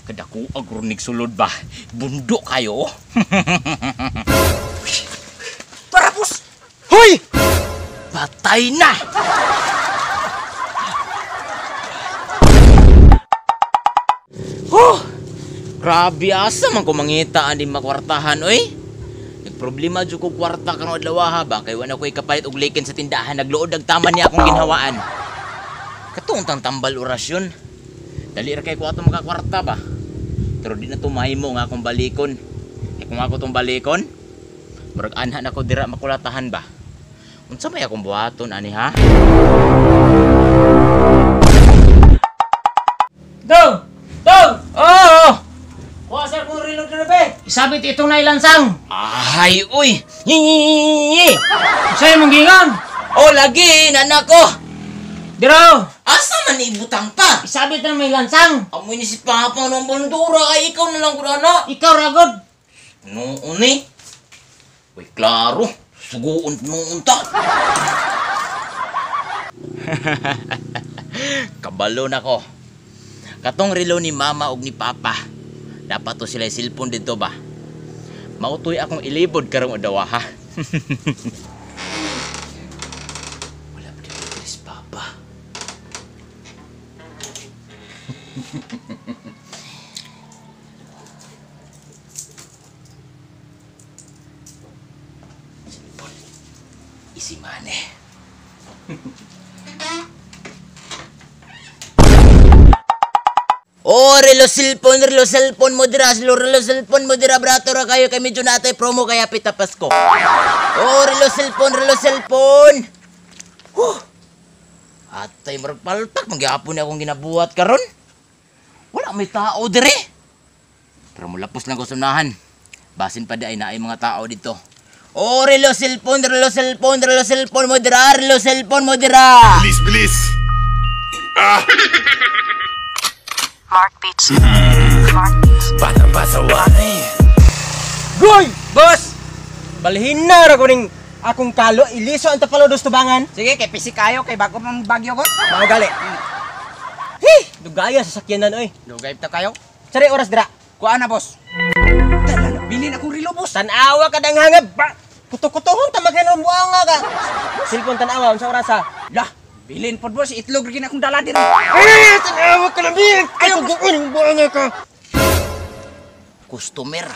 Kadaku agrunig sulod ba? Bundok kayo. Tarapos! Hoy! Patay na! Oh! Grabe asa man ko mangitaan di makwartahan, oy. Nagproblema jud ko kwarta karon adlaw ba kay wala ko ikapalit og likin sa tindahan, nagluod og taman niya akong ginhawaan. Katong tambal orasyon. Dali ra kay ko ato makakwarta ba. Pero di na to mahimo nga akong balikon. E kung ako tong balikon, murag anha na ko dira makulatahan ba. Unsa may akong buhaton ani ha? Dong! Dong! Oh! Kuha sir kung rilog na be! Isabit itong nailansang! Ay, uy! Hihihihi! Sa'yo mong gingan! Oh, lagi! Nanak ko! Diraw! Asa man ibutang pa? Isabit na may lansang! Amoy ni si Papa ng bundura ay ikaw na lang kurana. Ikaw ragod! Noon eh. Uy, klaro. Suguon noon ta. Kabalo na ko. Katong relo ni Mama ug ni Papa. Dapat to sila silpon dito ba? Mautoy akong ilibod karong adawa ha. Wala pa dito si Papa. Silpon. Isi mane. Oh, relo cellphone mo dira, relo cellphone mo dira, brato ra kayo kay medyo natay promo kaya pita Pasko. Oh, relo cellphone. Atay marag palpak, magyapon akong ginabuhat karon. Wala may tao dire. Pero mulapos lang ko sunahan. Basin pa di ay naay mga tao dito. Oh, relo cellphone mo dira, relo cellphone mo dira. Bilis! Mark Beats. Mark Beats. Pasaway! Goy! Boss! Balhin na ra ko ning akong kalo, iliso ang tapalodos tubangan. Sige, kay pisi kayo, kay bago mang bagyo ko. Mga gali. Dugaya sa sakyanan oy. Dugay ta kayo. Sari oras dira. Kuha na, boss. Dala na, bilhin akong relo, boss. Tanawa ka dang hangab. Kuto-kutohon ta maghanong buanga ka. Silpon tanawa unsa oras ha? Lah, bilhin po, boss. Itlog rin akong dala dito. Tanawa ka lang big. Ayaw guun buanga ka. Customer.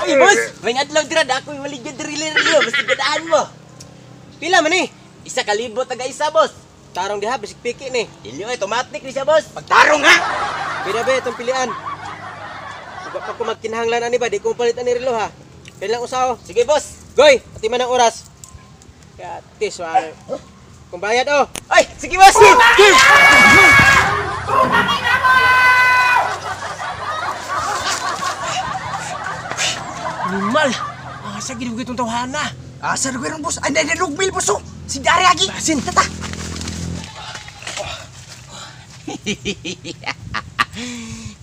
Ay, boss! May adlaw dira, ako'y waligyan diri-rilo. Basta gadaan mo. Pila man ni? 1,000 taga isa, boss. Tarong diha bisik piki ni. Ilyo, automatic ni siya, boss. Pagtarong, ha? Pila ba itong pilian? Uga pa ko magkinahanglan ani ba, di ko palit ani relo ha. Pila lang usaw. Sige, boss. Goy, pati man ang oras. Katis wa. Kung bayad oh. Ay, sige, boss. Limal. Asa gid itong tawhana. Asa na ko boss. Ay, lugbil, boss. Oh. Si Dari Agi. Basin tata.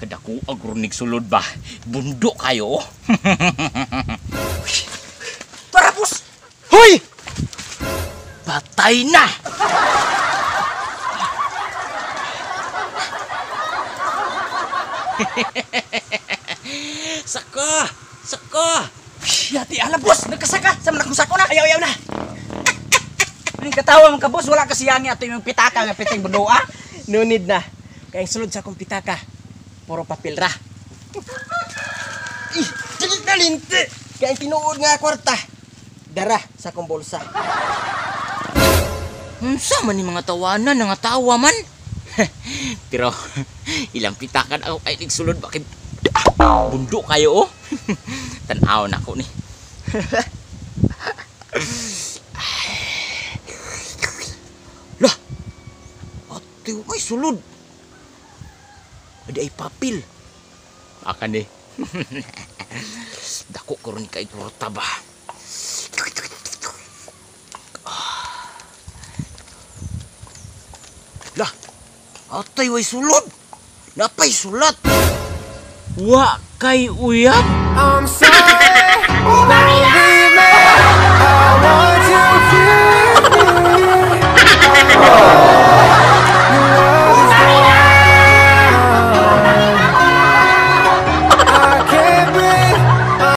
Kadaku agrunig sulod ba? Bundok kayo. Tara, boss. Hoy! Patay na. Saka. Yati, ala, boss. Nagkasaka. Sama na kong sako na. Ayaw na. Ang katawa mga boss. Wala kasi yan ato yung pitaka nga piting bundoa. No need na. Kaya sulod sa akong pitaka. Puro papel ra. Dili na linti. Kaya tinuod nga kwarta. Dara sa akong bulsa. Unsa man ni mga tawanan, nga tawa man. Pero ilang pitakan ako ay nagsulod bakit bundok kayo oh. Tanaw na ako ni. Lah. Ate may sulod. Ada ay papil. Akan deh. Dako karon kay torta ba. Lah, atay way sulod. Napay sulat. Wa kay uyab. I'm sorry.